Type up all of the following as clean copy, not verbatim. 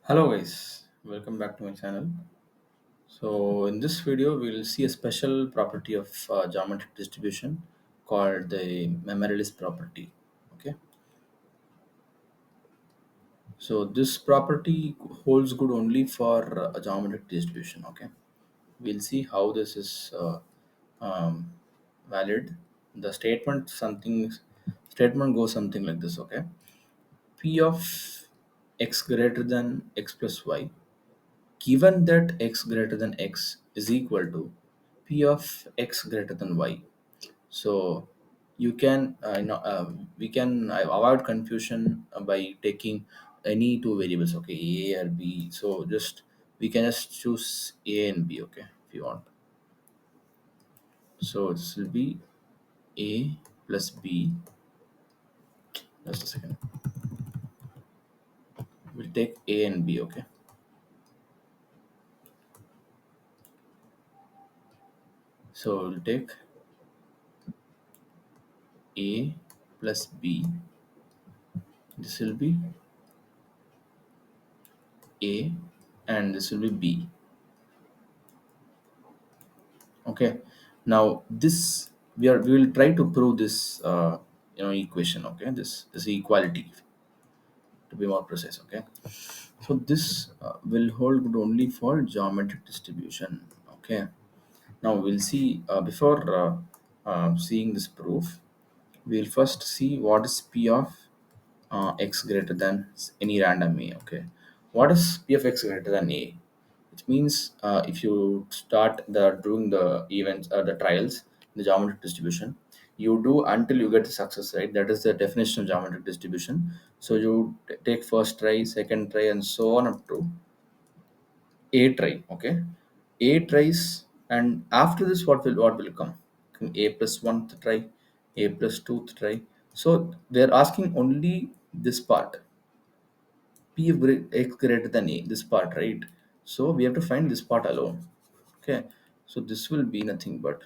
Hello guys, welcome back to my channel. So in this video we will see a special property of geometric distribution called the Memoryless property. Okay, so this property holds good only for a geometric distribution. Okay, we'll see how this is um, valid. The statement goes something like this. Okay, P of x greater than x plus y, given that x greater than x is equal to p of x greater than y. So you can we can avoid confusion by taking any two variables, okay, a or b. So just we can just choose a and b, okay, if you want. So this will be a plus b. Just a second, we'll take a and b, okay. So we'll take a plus b. This will be a and this will be b. Okay, now this we will try to prove this equation, okay, this equality, to be more precise. Okay, so this will hold good only for geometric distribution. Okay, now we'll see before seeing this proof, we'll first see what is p of x greater than any random a. Okay, what is p of x greater than a? It means if you start the doing the events or the trials in the geometric distribution, you do until you get the success, right? That is the definition of geometric distribution. So you take first try, second try, and so on up to a try. Okay, a tries, and after this what will come? A plus one try, a plus two try. So they're asking only this part, p of x greater than a, this part, right? So we have to find this part alone. Okay, so this will be nothing but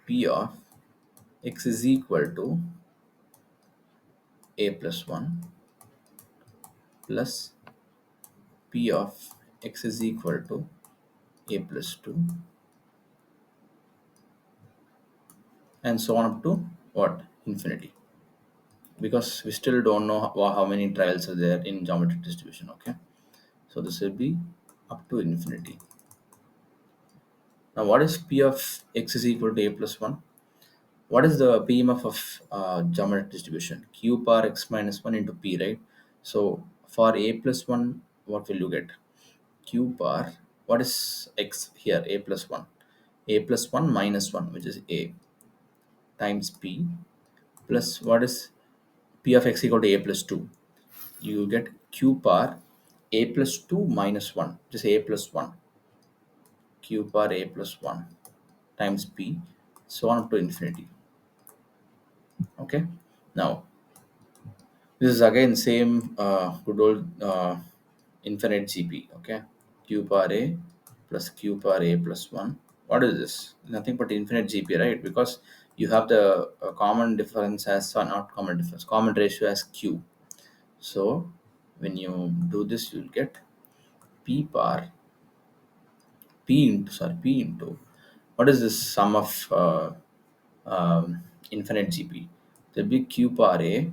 p of x is equal to a plus 1 plus p of x is equal to a plus 2, and so on up to what, infinity, because we still don't know how many trials are there in geometric distribution. Okay, so this will be up to infinity. Now what is p of x is equal to a plus 1? What is the PMF of geometric distribution? Q bar x minus 1 into p, right? So for a plus 1, what will you get? Q bar, what is x here? A plus 1. A plus 1 minus 1, which is a, times p, plus what is p of x equal to a plus 2? You get q bar a plus 2 minus 1, which is a plus 1. Q bar a plus 1 times p, so on up to infinity. Okay, now this is again same good old infinite GP. Okay, q bar a plus q bar a plus 1. What is this? Nothing but infinite GP, right? Because you have the common difference as, not common difference, common ratio as q. So when you do this, you'll get p bar p into what is this sum of infinite GP? There'll be q bar a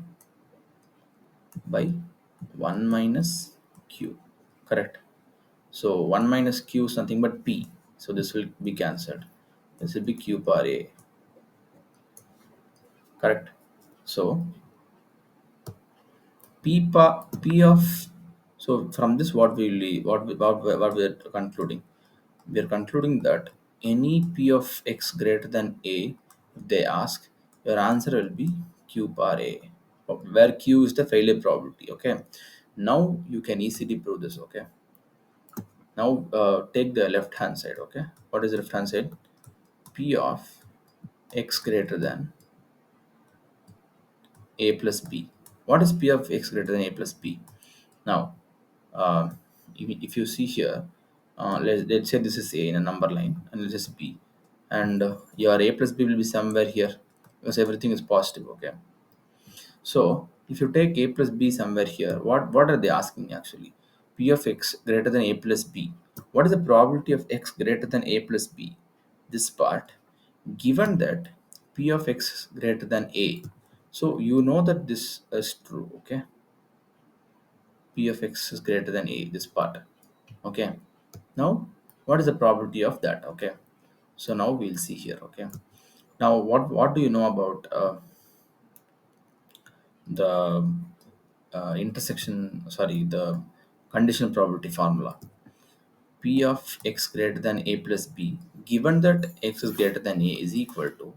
by 1 minus q, correct? So 1 minus q is nothing but p, so this will be cancelled. This will be q bar a, correct? So p of, so from this what we will, what we are concluding, we are concluding that any p of x greater than a, if they ask, your answer will be q bar a, where q is the failure probability. Okay, now you can easily prove this. Okay, now take the left hand side. Okay, what is the left hand side? P of x greater than a plus b. What is p of x greater than a plus b? Now if you see here, let's say this is a in a number line, and this is b, and your a plus b will be somewhere here, because everything is positive. Okay, so if you take a plus b somewhere here, what are they asking actually? P of x greater than a plus b. What is the probability of x greater than a plus b? This part, given that p of x is greater than a. So you know that this is true, okay? P of x is greater than a, this part, okay? Now, what is the probability of that, okay? So now we'll see here, okay? Now, what do you know about the the conditional probability formula? P of x greater than a plus b, given that x is greater than a, is equal to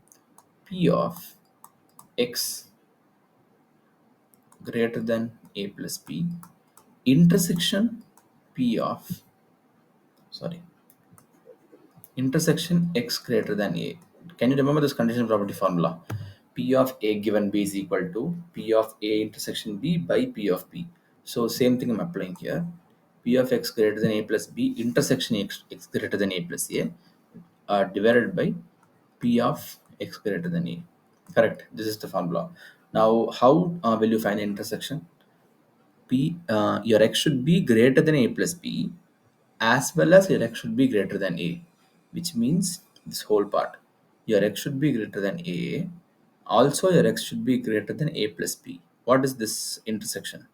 P of x greater than a plus b intersection P of, sorry, intersection x greater than a. Can you remember this conditional property formula? P of a given b is equal to P of a intersection b by P of b. So same thing I'm applying here. P of x greater than a plus b intersection x greater than a plus a divided by P of x greater than a. Correct. This is the formula. Now, how will you find the intersection? Your x should be greater than a plus b, as well as your x should be greater than a, which means this whole part. Your x should be greater than a. Also, your x should be greater than a plus b. What is this intersection?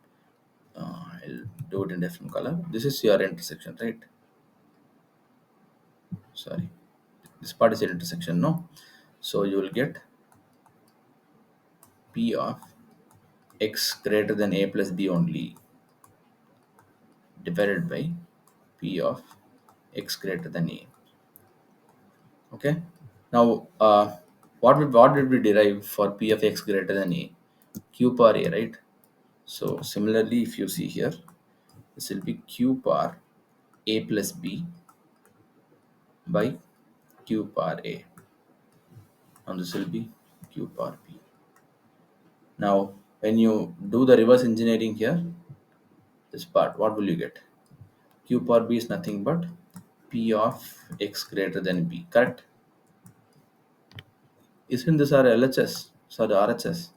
I'll do it in different color. This is your intersection, right? Sorry, this part is your intersection, no? So you will get P of x greater than a plus b only divided by P of x greater than a. Okay. Now, what did we derive for P of x greater than a? Q bar a, right? So similarly, if you see here, this will be Q bar a plus b by Q bar a, and this will be Q bar b. Now, when you do the reverse engineering here, this part, what will you get? Q bar b is nothing but P of x greater than b. Correct? Isn't this our LHS? Sorry, RHS.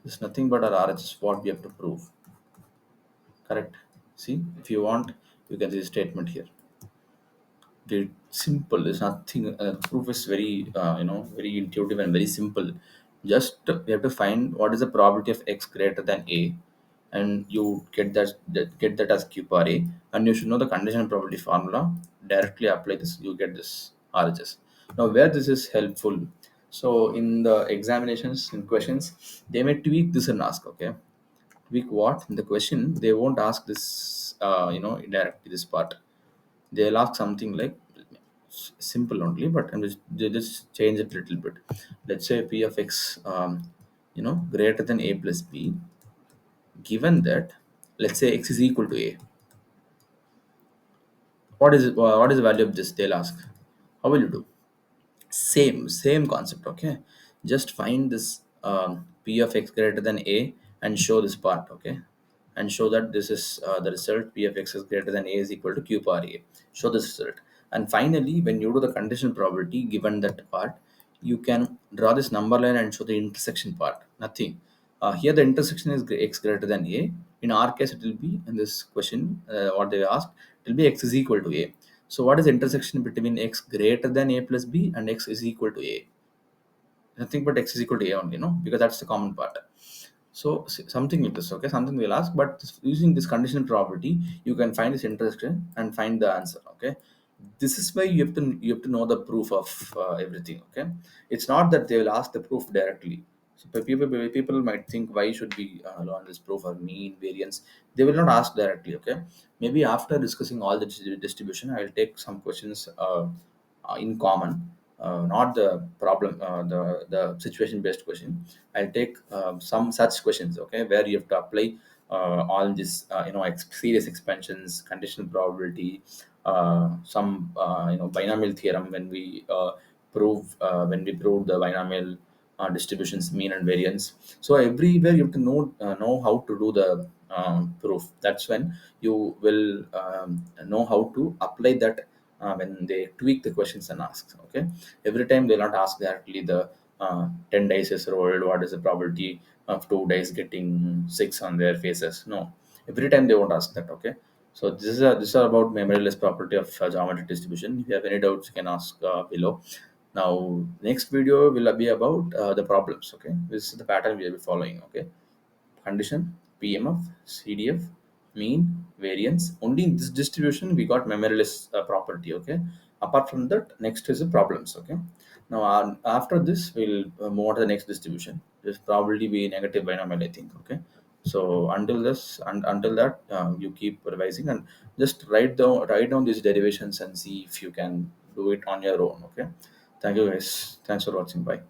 It's nothing but our RHS. What we have to prove. Correct? See, if you want, you can see the statement here. Very simple. There's nothing. Proof is very, very intuitive and very simple. Just we have to find what is the probability of x greater than a, and you get that as q bar a, and you should know the conditional probability formula. Directly apply this, you get this RHS. Now, where this is helpful. So in the examinations in questions, they may tweak this and ask, okay, tweak what in the question? They won't ask this, directly this part. They'll ask something like simple only, but they just change it a little bit. Let's say P of x, greater than a plus b, given that, let's say x is equal to a. What is the value of this? They'll ask. How will you do? Same concept, okay? Just find this P of x greater than a and show this part, okay? And show that this is the result. P of x is greater than a is equal to q bar a. Show this result. And finally, when you do the conditional probability given that part, you can draw this number line and show the intersection part. Nothing. Here the intersection is x greater than a. In our case, it will be in this question, what they asked, it will be x is equal to a. So what is the intersection between x greater than a plus b and x is equal to a? Nothing but x is equal to a only, no? Because that's the common part. So something like this, okay? Something we'll ask, but using this conditional probability, you can find this intersection and find the answer, okay? This is why you have to know the proof of everything, okay? It's not that they will ask the proof directly. So people might think, why should we learn this proof or mean variance? They will not ask directly, okay? Maybe after discussing all the distribution, I'll take some questions in common, not the problem, the situation based question. I'll take some such questions, okay, where you have to apply all this, series expansions, conditional probability, some binomial theorem when we prove the binomial distributions mean and variance. So everywhere you have to know how to do the proof. That's when you will know how to apply that when they tweak the questions and ask, okay? Every time they'll not ask directly the 10 dice is rolled, what is the probability of 2 dice getting 6 on their faces? No, every time they won't ask that. Okay, so this is about memoryless property of geometric distribution. If you have any doubts, you can ask below. Now, next video will be about the problems. Okay, this is the pattern we will be following. Okay, condition, PMF, CDF, mean, variance. Only in this distribution we got memoryless property. Okay. Apart from that, next is the problems. Okay. Now after this, we'll move on to the next distribution. This probably be negative binomial, I think. Okay. So until that, you keep revising and just write down these derivations and see if you can do it on your own. Okay. Thank you guys. Thanks for watching. Bye.